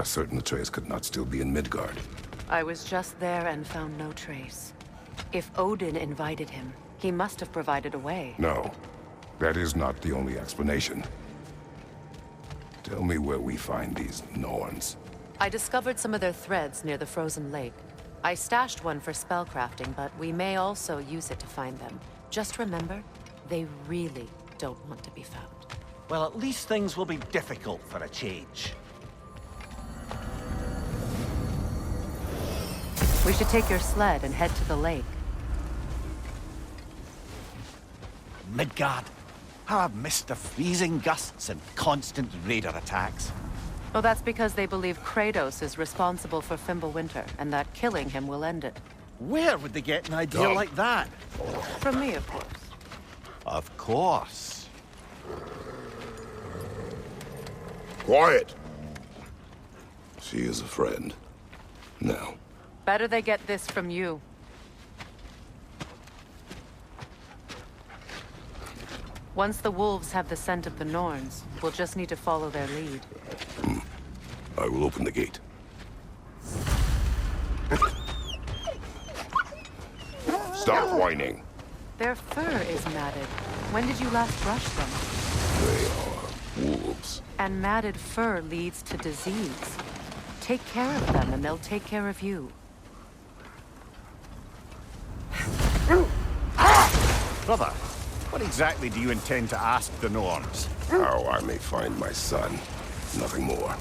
certain Atreus could not still be in Midgard. I was just there and found no trace. If Odin invited him, he must have provided a way. No, that is not the only explanation. Tell me where we find these Norns. I discovered some of their threads near the frozen lake. I stashed one for spellcrafting, but we may also use it to find them. Just remember, they really don't want to be found. Well, at least things will be difficult for a change. We should take your sled and head to the lake. Midgard. How I've missed the freezing gusts and constant raider attacks. Oh, that's because they believe Kratos is responsible for Fimbulwinter, and that killing him will end it. Where would they get an idea like that? From me, of course. Of course. Quiet! She is a friend. Now. Better they get this from you. Once the wolves have the scent of the Norns, we'll just need to follow their lead. I will open the gate. Stop whining. Their fur is matted. When did you last brush them? They are wolves. And matted fur leads to disease. Take care of them and they'll take care of you. Brother, what exactly do you intend to ask the Norns? How I may find my son. Nothing more.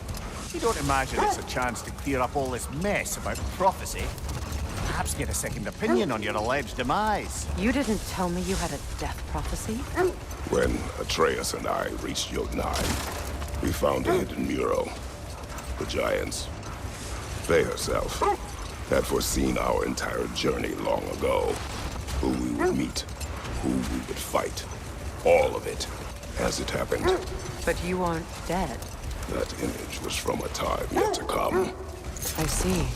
You don't imagine it's a chance to clear up all this mess about prophecy? Perhaps get a second opinion on your alleged demise. You didn't tell me you had a death prophecy? When Atreus and I reached Jotunheim, we found a hidden mural. The Giants, they herself, had foreseen our entire journey long ago. Who we would meet, who we would fight. All of it, as it happened. But you aren't dead. That image was from a time yet to come. I see.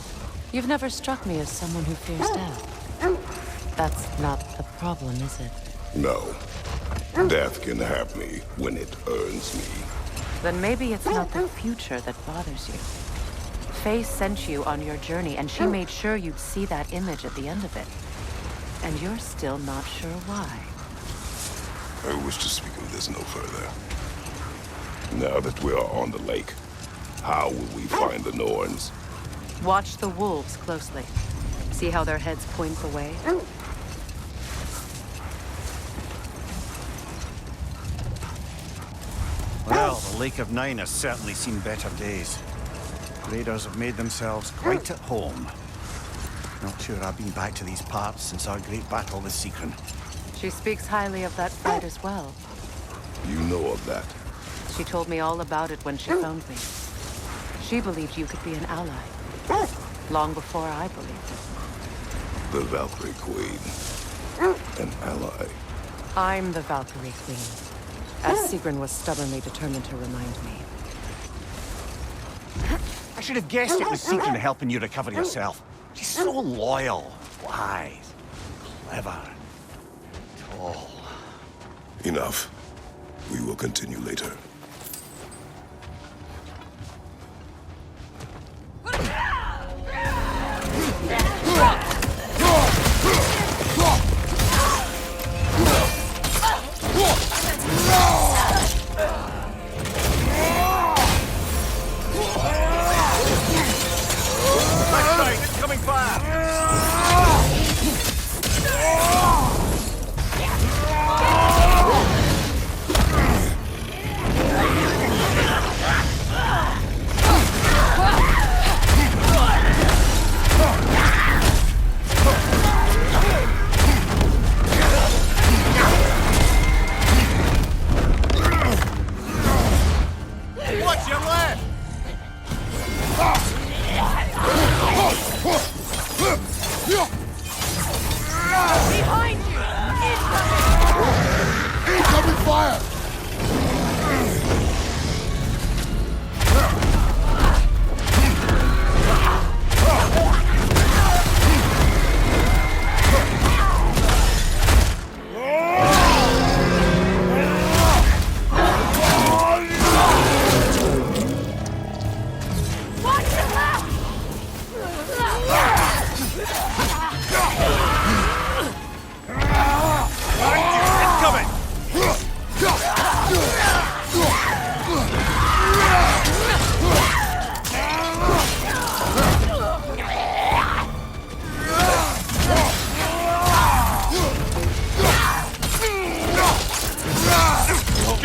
You've never struck me as someone who fears death. That's not the problem, is it? No. Death can have me when it earns me. Then maybe it's not the future that bothers you. Faye sent you on your journey, and she made sure you'd see that image at the end of it. And you're still not sure why. I wish to speak of this no further. Now that we are on the lake, how will we find the Norns? Watch the wolves closely. See how their heads point the way? Well, the Lake of Nine has certainly seen better days. Raiders have made themselves quite at home. Not sure I've been back to these parts since our great battle with Seekron. She speaks highly of that fight as well. You know of that. She told me all about it when she found me. She believed you could be an ally. Long before I believed it. The Valkyrie Queen. An ally. I'm the Valkyrie Queen, as Seekron was stubbornly determined to remind me. I should have guessed it was Seekron helping you recover yourself. She's so loyal, wise, clever, tall. Enough. We will continue later. Watch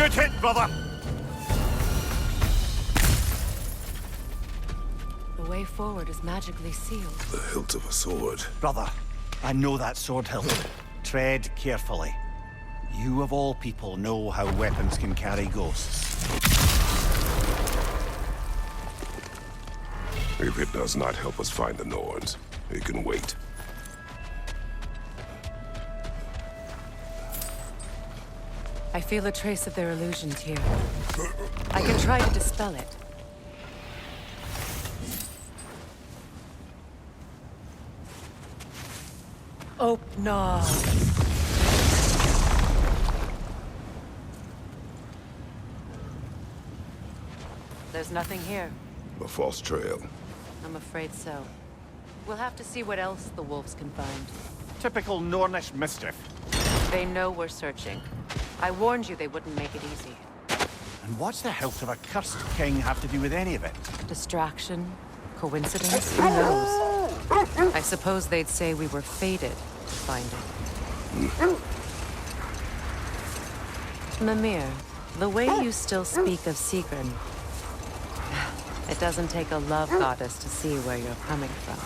Good hit, brother! The way forward is magically sealed. The hilt of a sword. Brother, I know that sword hilt. Tread carefully. You of all people know how weapons can carry ghosts. If it does not help us find the Norns, it can wait. I feel a trace of their illusions here. I can try to dispel it. Oh, no. There's nothing here. A false trail. I'm afraid so. We'll have to see what else the wolves can find. Typical Nornish mischief. They know we're searching. I warned you they wouldn't make it easy. And what's the hilt of a cursed king have to do with any of it? Distraction? Coincidence? Who knows? I suppose they'd say we were fated to find it. Mimir, the way you still speak of Sigrun, it doesn't take a love goddess to see where you're coming from.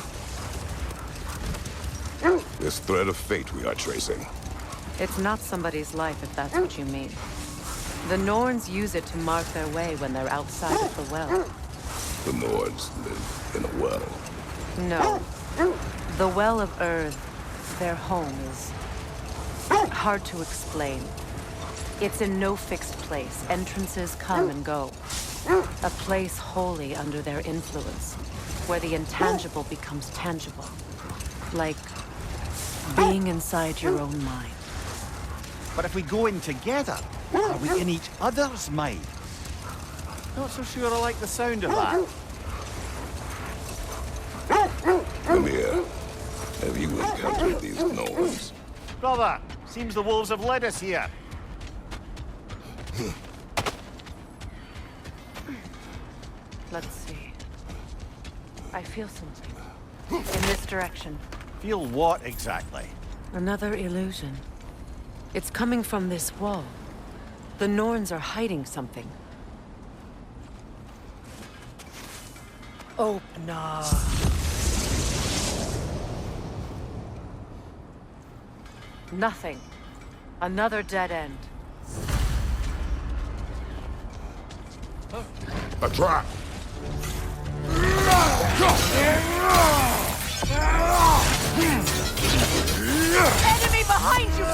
This thread of fate we are tracing. It's not somebody's life, if that's what you mean. The Norns use it to mark their way when they're outside of the well. The Norns live in a well. No. The Well of Earth, their home, is hard to explain. It's in no fixed place. Entrances come and go. A place wholly under their influence, where the intangible becomes tangible. Like being inside your own mind. But if we go in together, are we in each other's mind? Not so sure I like the sound of that. Mimir, have you encountered these Norns? Brother, seems the wolves have led us here. Let's see. I feel something. In this direction. Feel what exactly? Another illusion. It's coming from this wall. The Norns are hiding something. Oh, no. Nothing. Another dead end. A trap! Enemy behind you,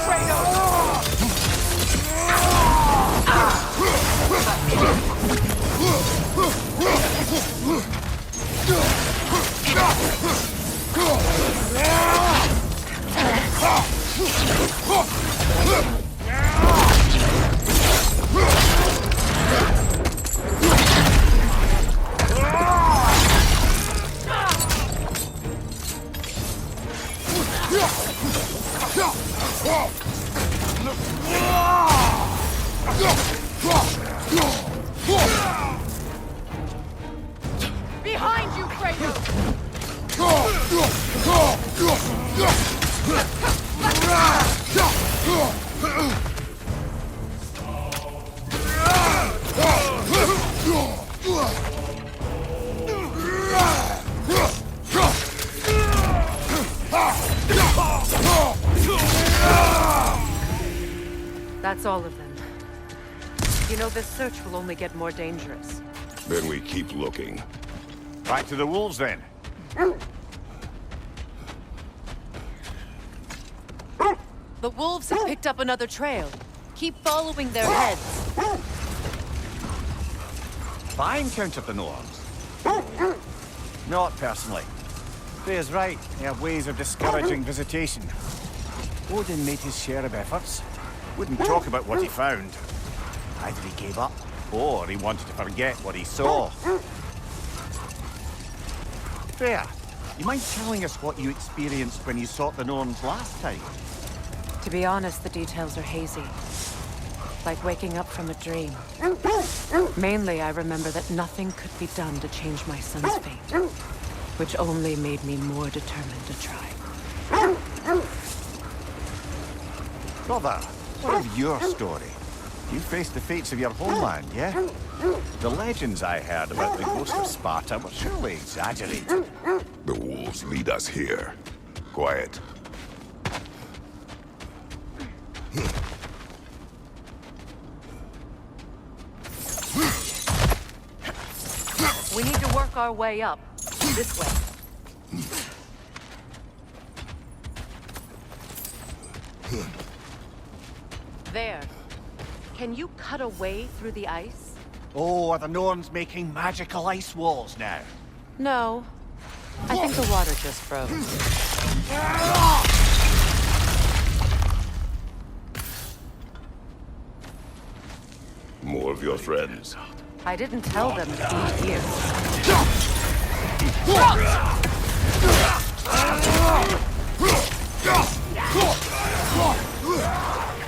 Behind you, Kratos! That's all of them. You know, this search will only get more dangerous. Then we keep looking. Back to the wolves, then. The wolves have picked up another trail. Keep following their heads. I encountered the Norns. Not personally. Freya's right. They have ways of discouraging visitation. Odin made his share of efforts. Wouldn't talk about what he found. Either he gave up, or he wanted to forget what he saw. Freya, you mind telling us what you experienced when you sought the Norns last time? To be honest, the details are hazy. Like waking up from a dream. Mainly, I remember that nothing could be done to change my son's fate. Which only made me more determined to try. Brother, what of your story? You faced the fates of your homeland, yeah? The legends I heard about the ghost of Sparta were surely exaggerated. The wolves lead us here. Quiet. We need to work our way up. This way. There. Can you cut a way through the ice? Oh, are the Norns making magical ice walls now? No. I think the water just froze. More of your friends. I didn't tell them to be here.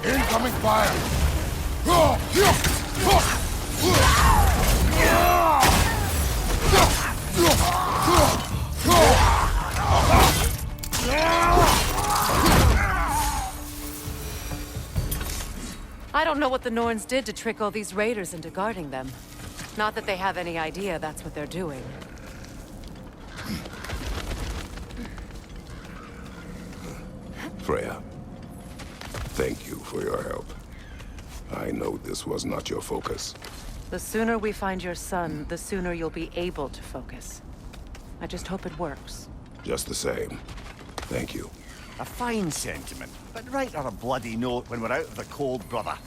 Incoming fire! I don't know what the Norns did to trick all these raiders into guarding them. Not that they have any idea that's what they're doing. Freya, thank you for your help. I know this was not your focus. The sooner we find your son, the sooner you'll be able to focus. I just hope it works. Just the same, thank you. A fine sentiment, but write her a bloody note when we're out of the cold, brother.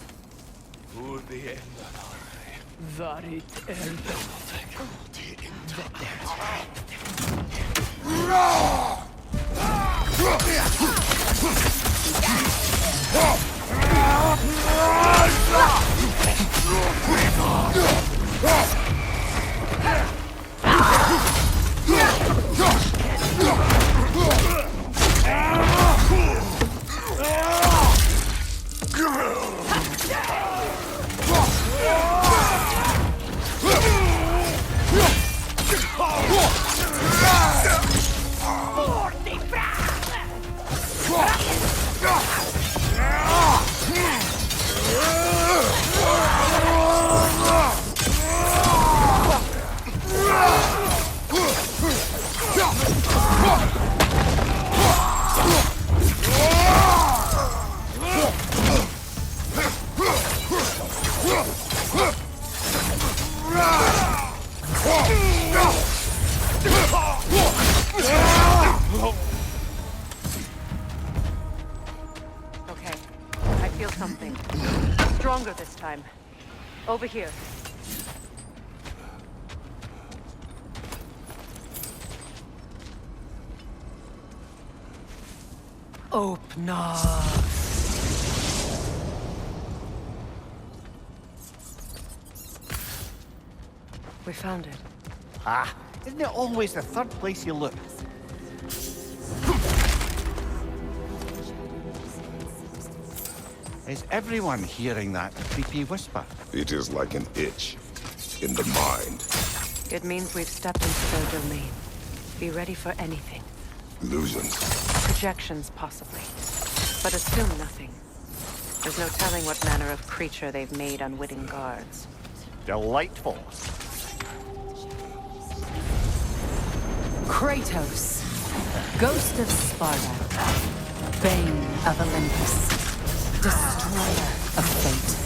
Okay. I feel something. Stronger this time. Over here. Open. We found it. Ah, isn't it always the third place you look? Is everyone hearing that creepy whisper? It is like an itch in the mind. It means we've stepped into their domain. Be ready for anything. Illusions. Projections, possibly. But assume nothing. There's no telling what manner of creature they've made unwitting guards. Delightful. Kratos, ghost of Sparta, bane of Olympus, destroyer of fate,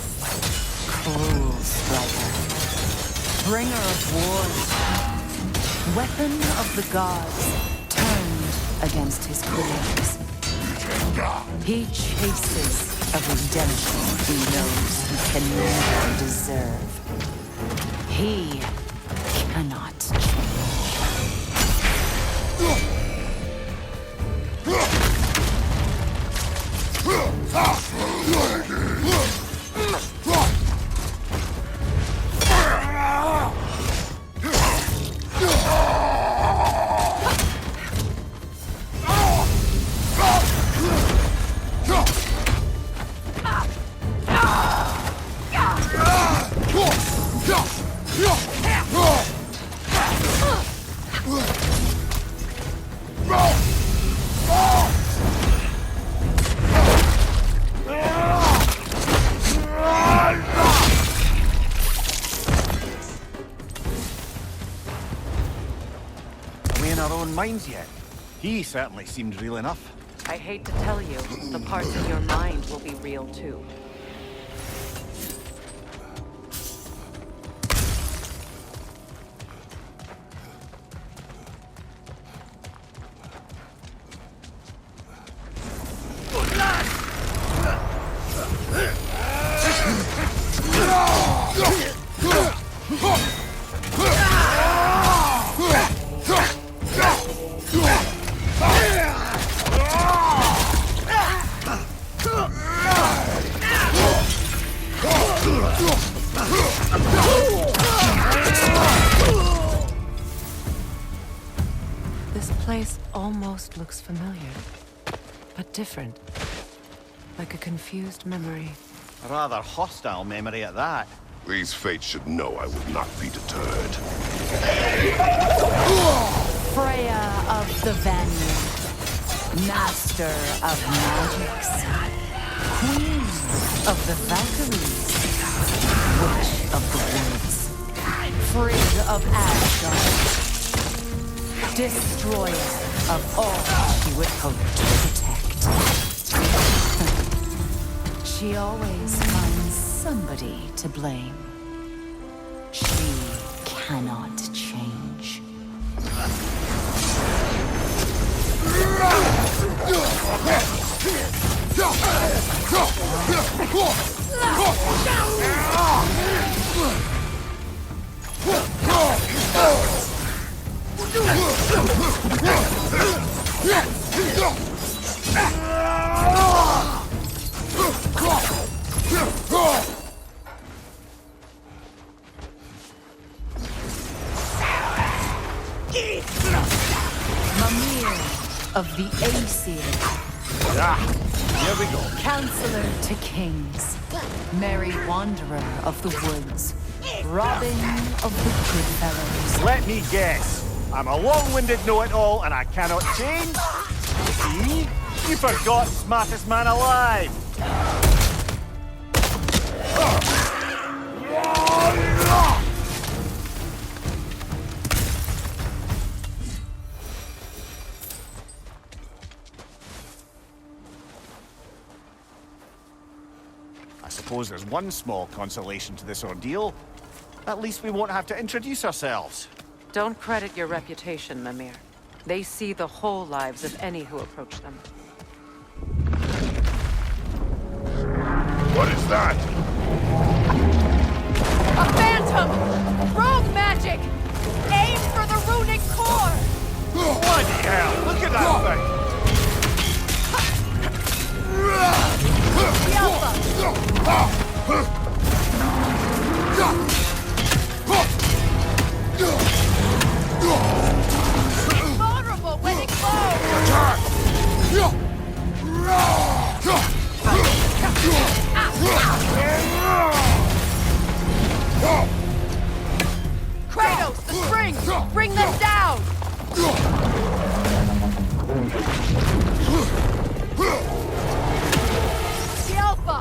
cruel striker, bringer of wars, weapon of the gods, turned against his creators. He chases a redemption he knows he can never deserve. He cannot change. own minds yet. He certainly seemed real enough. I hate to tell you, the parts of your mind will be real too. This place almost looks familiar, but different. Like a confused memory. A rather hostile memory at that. These fates should know I would not be deterred. Freya of the Vanguard, Master of Magics, Queen of the Valkyries, Witch of the Woods, Frigg of Asgard, Destroyer of all she would hope to protect. She always finds somebody to blame. She cannot change. Mimir of the Aesir. Ah, here we go. Counselor to kings, merry wanderer of the woods, Robin of the Goodfellows. Let me guess. I'm a long-winded know-it-all and I cannot change? See? You forgot smartest man alive. I suppose there's one small consolation to this ordeal. At least we won't have to introduce ourselves. Don't credit your reputation, Mimir. They see the whole lives of any who approach them. What is that? A phantom! Rogue magic! Aim for the runic core! Bloody hell! Look at that thing! The Alpha! Vulnerable when it glows! Kratos, the springs! Bring them down! The Alpha!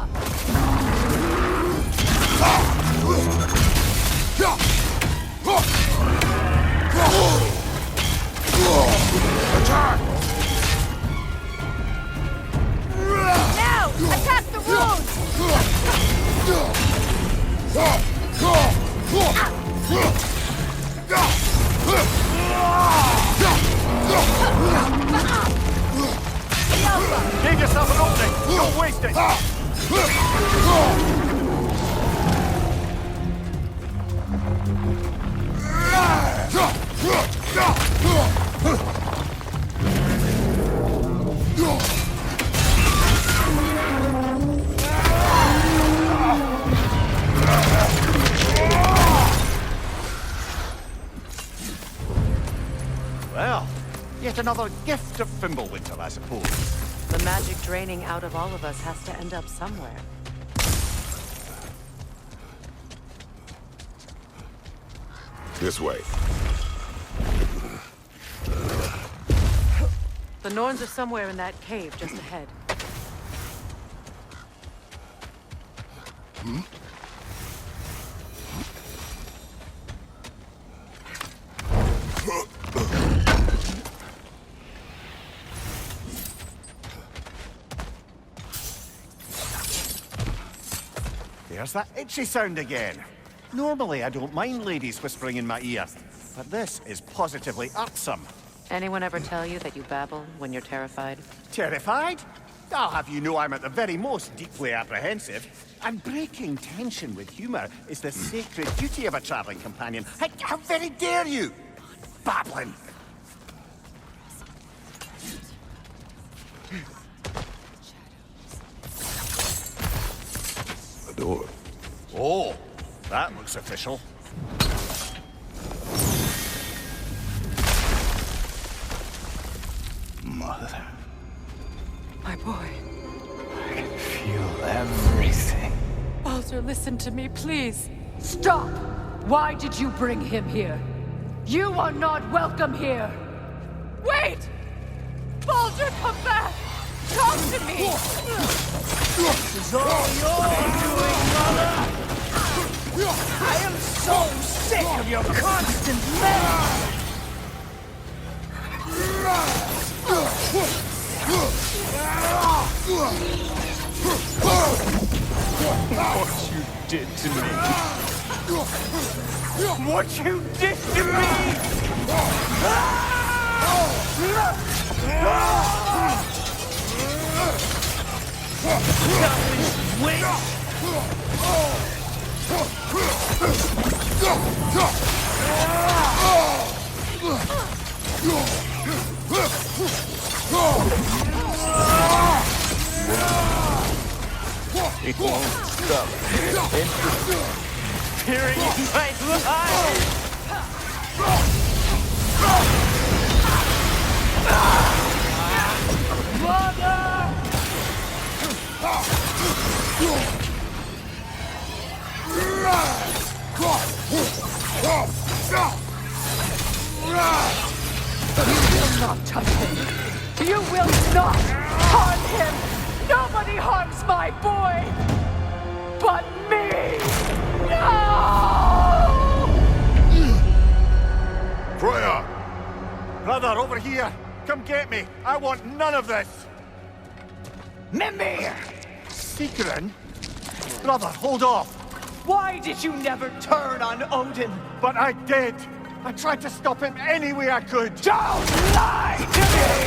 Attack! Now! Attack the runes! Give yourself an opening! Don't waste it! Well, yet another gift of Fimbulwinter, I suppose. The magic draining out of all of us has to end up somewhere. This way. The Norns are somewhere in that cave just ahead. There's that itchy sound again. Normally, I don't mind ladies whispering in my ear, but this is positively irksome. Anyone ever tell you that you babble when you're terrified? Terrified? I'll have you know I'm at the very most deeply apprehensive. And breaking tension with humor is the sacred duty of a traveling companion. How very dare you! Babbling! The door. Oh, that looks official. Mother, My boy. I can feel everything. Baldur, listen to me, please. Stop! Why did you bring him here? You are not welcome here! Wait! Baldur, come back! Talk to me! This is all your doing, Mother! I am so sick of your constant meddling! What you did to me! What you did to me! It won't stop. Tearing my life! Not touch him! You will not harm him! Nobody harms my boy! But me! No! Freya! Brother, over here! Come get me! I want none of this! Mimir! Sigrun? Brother, hold off! Why did you never turn on Odin? But I did! I tried to stop him any way I could! Don't lie to me!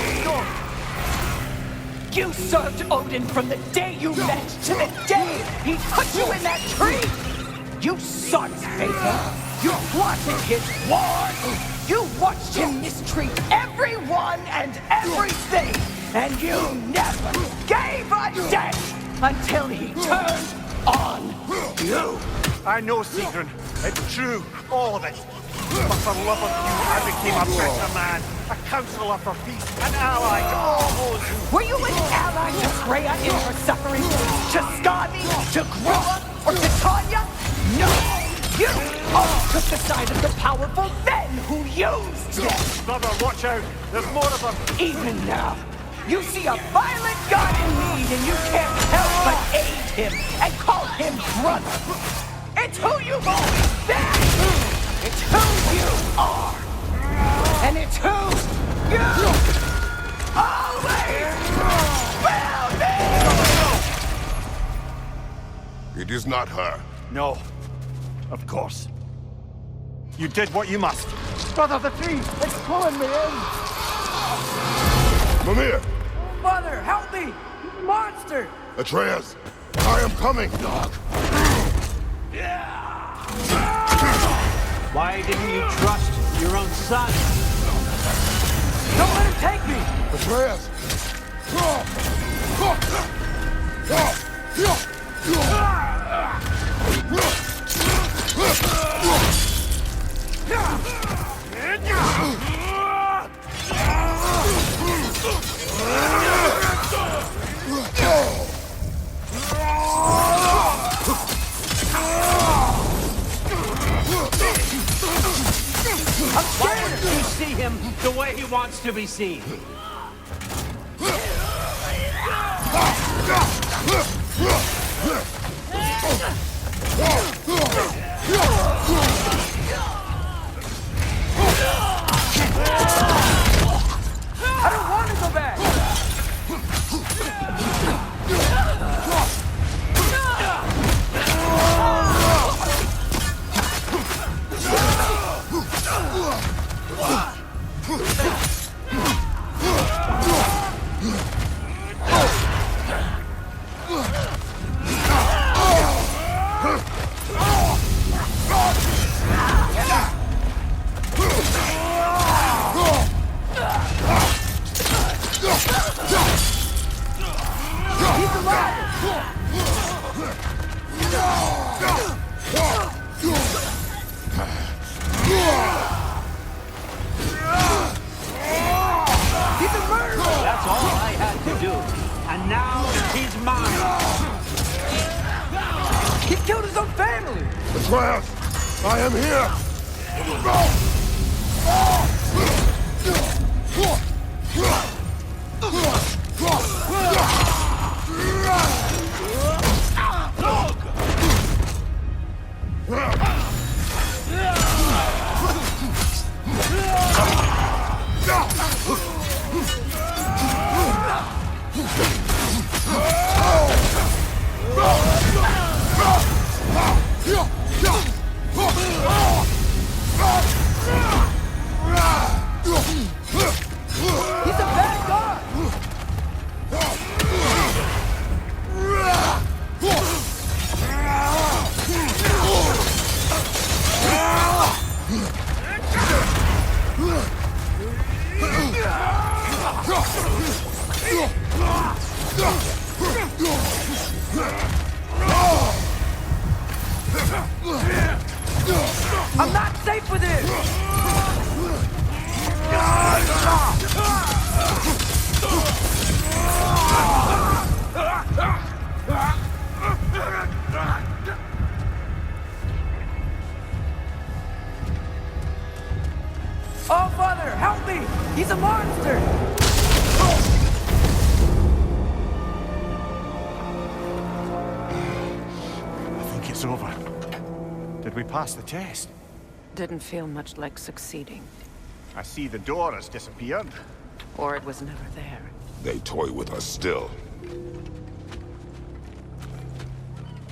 You served Odin from the day you met to the day he put you in that tree! You sought favor! You plotted his war! You watched him mistreat everyone and everything! And you never gave a dent until he turned on you! I know, Sigrun. It's true, all of it. But for love of you, I became a better man, a counselor for peace, an ally to all those who... Were you an ally to Freya in her suffering? To Skadi? To Groa? Or to Tanya? No! You all took the side of the powerful men who used them! Brother, watch out! There's more of them! Even now, you see a violent god in need and you can't help but aid him and call him brother! It's who you've always been! It's who you are! And it's who you always will be! It is not her. No. Of course. You did what you must. Brother, the tree! It's pulling me in! Mimir! Mother, help me! Monster! Atreus! I am coming! Dog! Why didn't you trust your own son? Don't let him take me! Atreus! Why wouldn't you see him the way he wants to be seen? I don't want to go back! That's all I had to do. And now he's mine. He killed his own family. Atreus, I am here! He's a bad guy. I'm not safe with it. Oh, Father, help me! He's a monster! I think it's over. Did we pass the test? Didn't feel much like succeeding. I see the door has disappeared. Or it was never there. They toy with us still.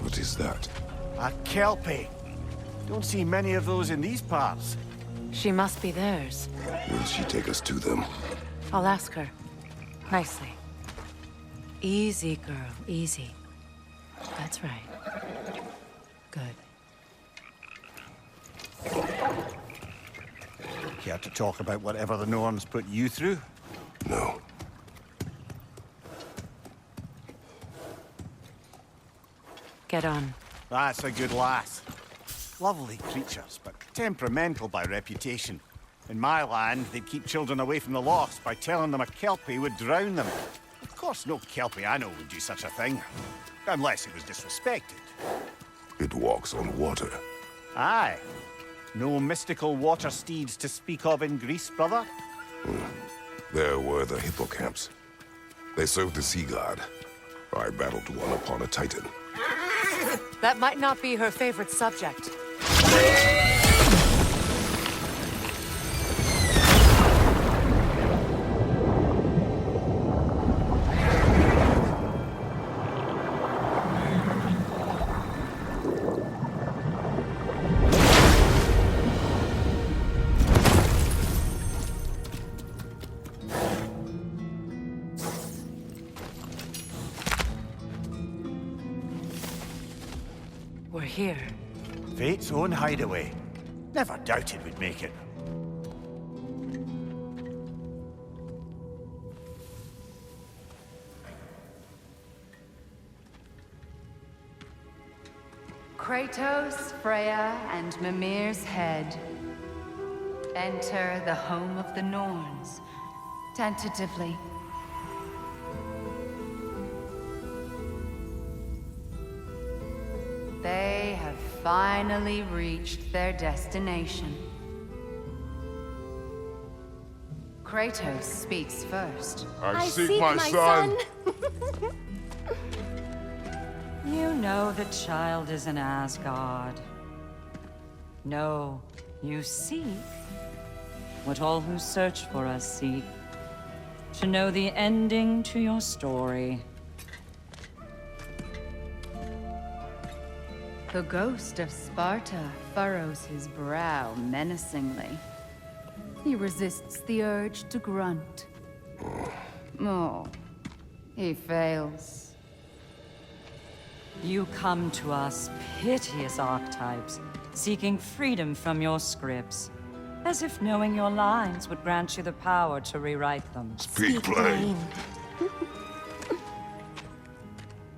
What is that? A kelpie. Don't see many of those in these parts. She must be theirs. Will she take us to them? I'll ask her. Nicely. Easy, girl. Easy. That's right. Good. Care to talk about whatever the Norns put you through? No. Get on. That's a good lass. Lovely creatures, but temperamental by reputation. In my land, they'd keep children away from the lost by telling them a kelpie would drown them. Of course, no kelpie I know would do such a thing. Unless it was disrespected. It walks on water. Aye. No mystical water steeds to speak of in Greece, brother? There were the hippocamps. They served the sea god. I battled one upon a titan. That might not be her favorite subject. We're here. Fate's own hideaway. Never doubted we'd make it. Kratos, Freya, and Mimir's head. Enter the home of the Norns, tentatively. They have finally reached their destination. Kratos speaks first. I seek my son. You know the child is in Asgard. No, you seek what all who search for us seek. To know the ending to your story. The ghost of Sparta furrows his brow menacingly. He resists the urge to grunt. Oh, he fails. You come to us, piteous archetypes, seeking freedom from your scripts, as if knowing your lines would grant you the power to rewrite them. Speak plain.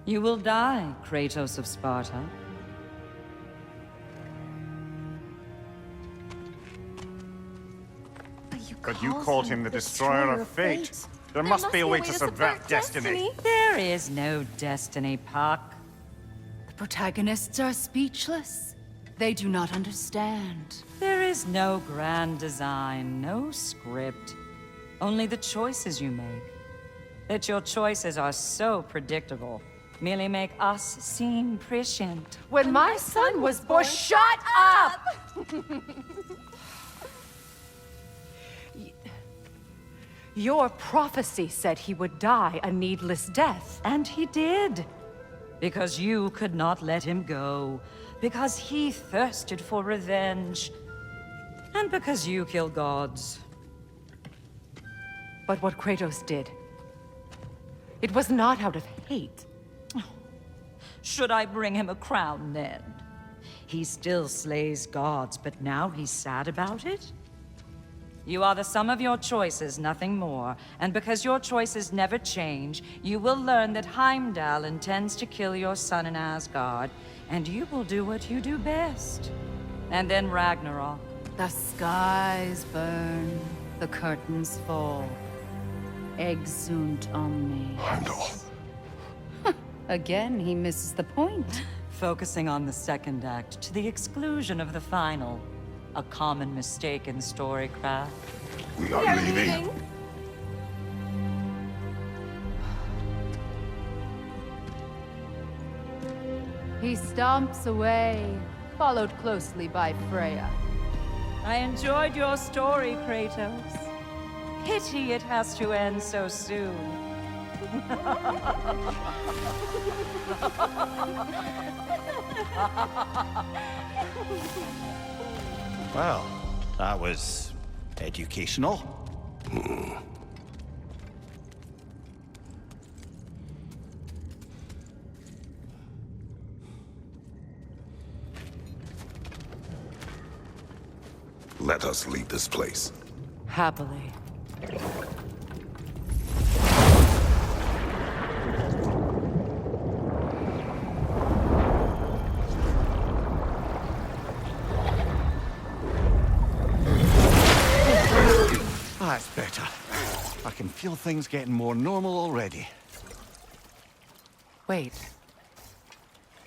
You will die, Kratos of Sparta. But you called him the Destroyer of Fate. There must be a way to subvert destiny. There is no destiny, Puck. The protagonists are speechless. They do not understand. There is no grand design, no script. Only the choices you make. That your choices are so predictable merely make us seem prescient. When my son was born, shut up! Your prophecy said he would die a needless death. And he did. Because you could not let him go. Because he thirsted for revenge. And because you kill gods. But what Kratos did, it was not out of hate. Should I bring him a crown then? He still slays gods, but now he's sad about it? You are the sum of your choices, nothing more. And because your choices never change, you will learn that Heimdall intends to kill your son in Asgard, and you will do what you do best. And then Ragnarok. The skies burn, the curtains fall. Exunt omnes. Heimdall. Again, he misses the point. Focusing on the second act to the exclusion of the final. A common mistake in storycraft. We are leaving. He stomps away, followed closely by Freya. I enjoyed your story, Kratos. Pity it has to end so soon. Well, that was educational. Let us leave this place. Happily. That's better. I can feel things getting more normal already. Wait.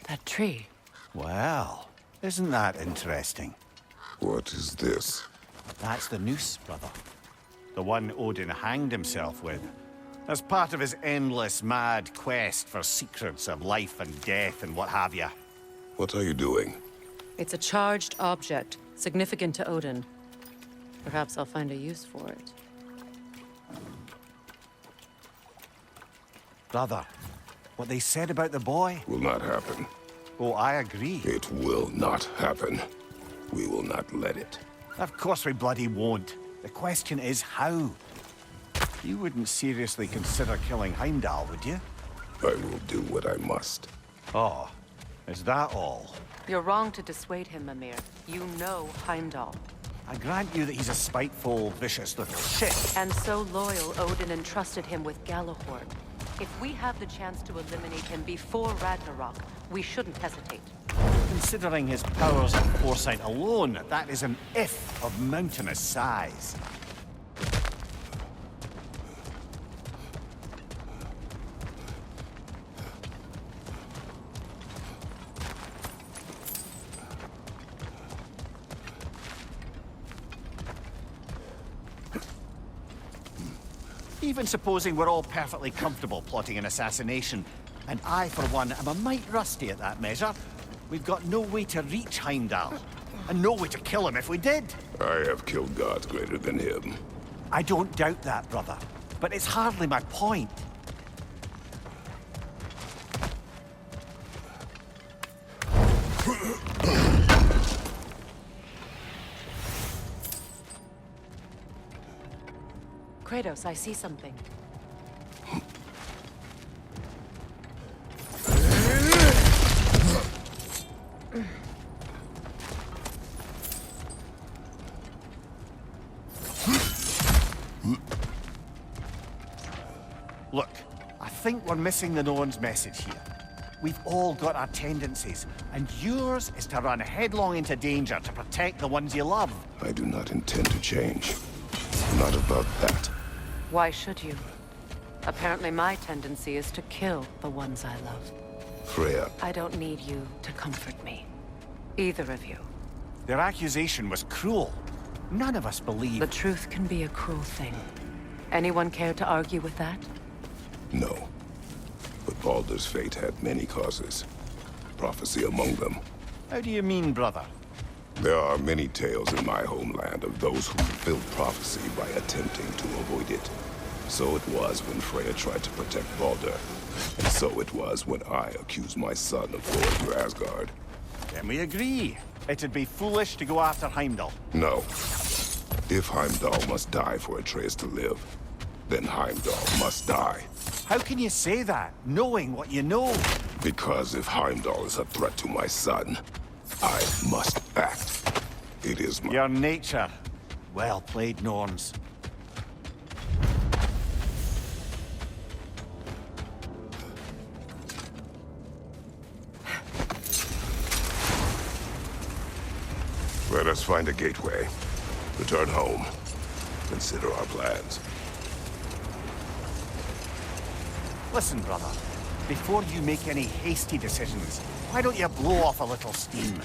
That tree. Well, isn't that interesting? What is this? That's the noose, brother. The one Odin hanged himself with, as part of his endless, mad quest for secrets of life and death and what have you. What are you doing? It's a charged object, significant to Odin. Perhaps I'll find a use for it. Brother, what they said about the boy? Will not happen. Oh, I agree. It will not happen. We will not let it. Of course we bloody won't. The question is how. You wouldn't seriously consider killing Heimdall, would you? I will do what I must. Oh, is that all? You're wrong to dissuade him, Mimir. You know Heimdall. I grant you that he's a spiteful, vicious little shit. And so loyal, Odin entrusted him with Galahorn. If we have the chance to eliminate him before Ragnarok, we shouldn't hesitate. Considering his powers and foresight alone, that is an if of mountainous size. Even supposing we're all perfectly comfortable plotting an assassination, and I, for one, am a mite rusty at that measure, we've got no way to reach Heimdall, and no way to kill him if we did. I have killed gods greater than him. I don't doubt that, brother, but it's hardly my point. Kratos, I see something. Look, I think we're missing the Norn's message here. We've all got our tendencies, and yours is to run headlong into danger to protect the ones you love. I do not intend to change. Not about that. Why should you? Apparently my tendency is to kill the ones I love. Freya, I don't need you to comfort me. Either of you. Their accusation was cruel. None of us believe... The truth can be a cruel thing. Anyone care to argue with that? no. But Baldur's fate had many causes. Prophecy among them. How do you mean, brother? There are many tales in my homeland of those who fulfilled prophecy by attempting to avoid it. So it was when Freya tried to protect Baldur. And so it was when I accused my son of going to Asgard. Then we agree. It'd be foolish to go after Heimdall. No. If Heimdall must die for Atreus to live, then Heimdall must die. How can you say that, knowing what you know? Because if Heimdall is a threat to my son, I must act. It is my... Your nature. Well played, Norns. Let us find a gateway. Return home. Consider our plans. Listen, brother. Before you make any hasty decisions, why don't you blow off a little steam?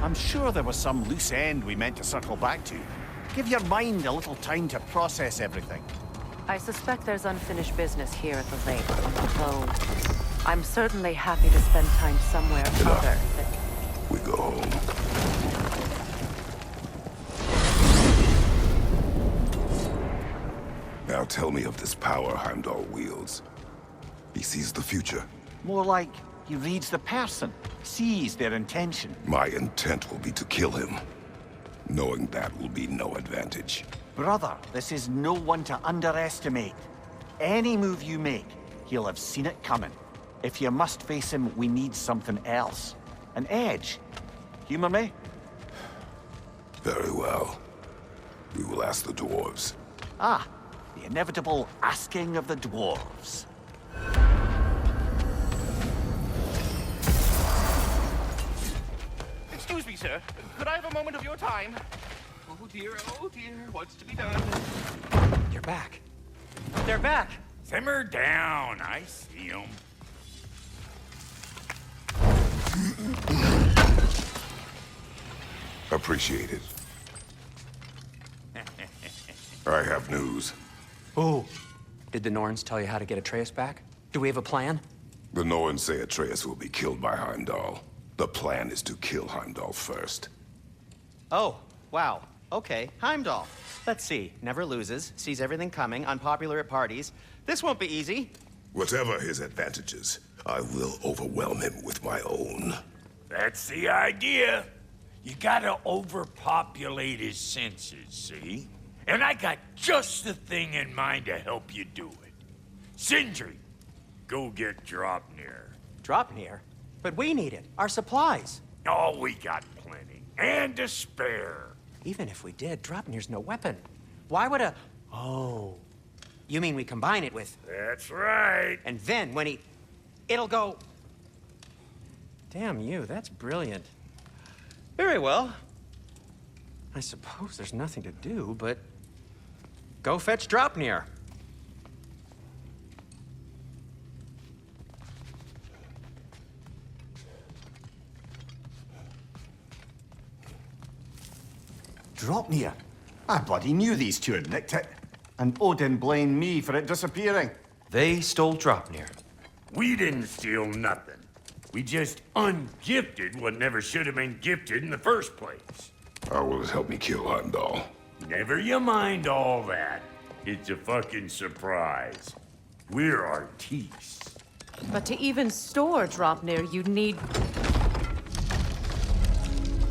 I'm sure there was some loose end we meant to circle back to. Give your mind a little time to process everything. I suspect there's unfinished business here at the lake. Though, I'm certainly happy to spend time somewhere other than... We go home. Now tell me of this power Heimdall wields. He sees the future. More like he reads the person, sees their intention. My intent will be to kill him. Knowing that will be no advantage. Brother, this is no one to underestimate. Any move you make, he'll have seen it coming. If you must face him, we need something else. An edge. Humor me? Very well. We will ask the dwarves. Ah, the inevitable asking of the dwarves. Excuse me, sir. Could I have a moment of your time? Oh dear, what's to be done? You're back. They're back. Simmer down, I see 'em. Appreciate it. I have news. Oh. Did the Norns tell you how to get Atreus back? Do we have a plan? The Norns say Atreus will be killed by Heimdall. The plan is to kill Heimdall first. Oh, wow. Okay, Heimdall. Let's see. Never loses, sees everything coming, unpopular at parties. This won't be easy. Whatever his advantages, I will overwhelm him with my own. That's the idea. You gotta overpopulate his senses, see? And I got just the thing in mind to help you do it. Sindri, go get Draupnir. Draupnir? But we need it. Our supplies. Oh, we got plenty. And to spare. Even if we did, Draupnir's no weapon. Why would a... Oh. You mean we combine it with... That's right. And then when he... It'll go... Damn you, that's brilliant. Very well. I suppose there's nothing to do, but... Go fetch Draupnir. Draupnir? I bloody knew these two had nicked it. And Odin blamed me for it disappearing. They stole Draupnir. We didn't steal nothing. We just ungifted what never should have been gifted in the first place. How will it help me kill Heimdall? Never you mind all that. It's a fucking surprise. We're artistes. But to even store Draupnir, you'd need...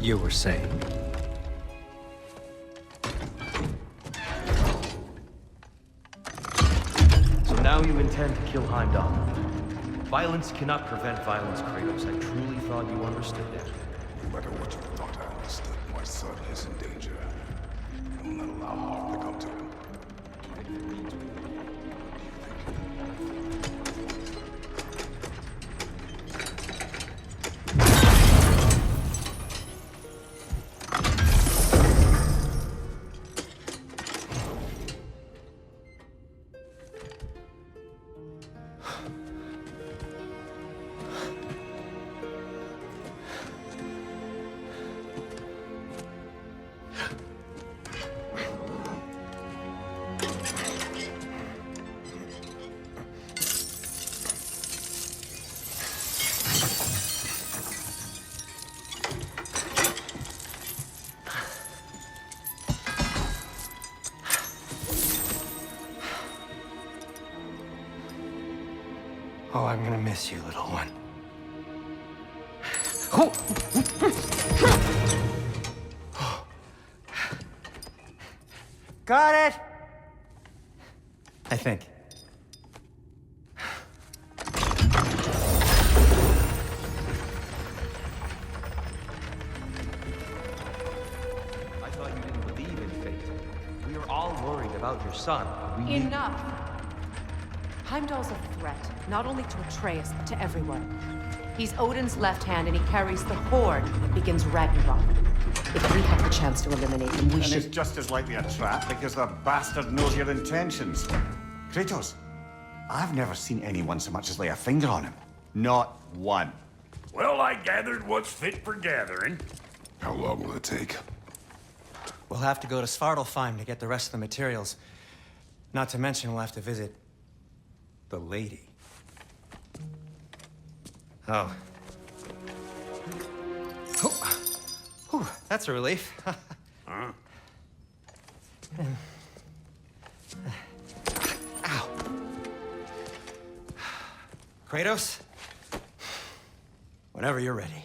You were saying? So now you intend to kill Heimdall. Violence cannot prevent violence, Kratos. I truly thought you understood that. No matter what you thought I understood, my son is in danger. I will not allow harm to come to him. Oh, I'm gonna miss you, little one. Got it! I think. I thought you didn't believe in fate. We were all worried about your son. Enough! Heimdall's a threat, not only to Atreus, but to everyone. He's Odin's left hand, and he carries the horde that begins Ragnarok. If we have the chance to eliminate him, we And should... it's just as likely a trap because the bastard knows your intentions. Kratos, I've never seen anyone so much as lay a finger on him. Not one. Well, I gathered what's fit for gathering. How long will it take? We'll have to go to Svartalfheim to get the rest of the materials. Not to mention we'll have to visit the lady. Oh. Whew, that's a relief. Huh? Ow. Kratos? Whenever you're ready.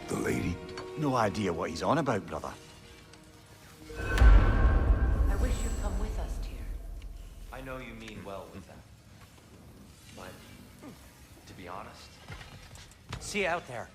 The lady? No idea what he's on about, brother. I wish you'd come with us, Tyr. I know you mean well with that. But, to be honest, See you out there.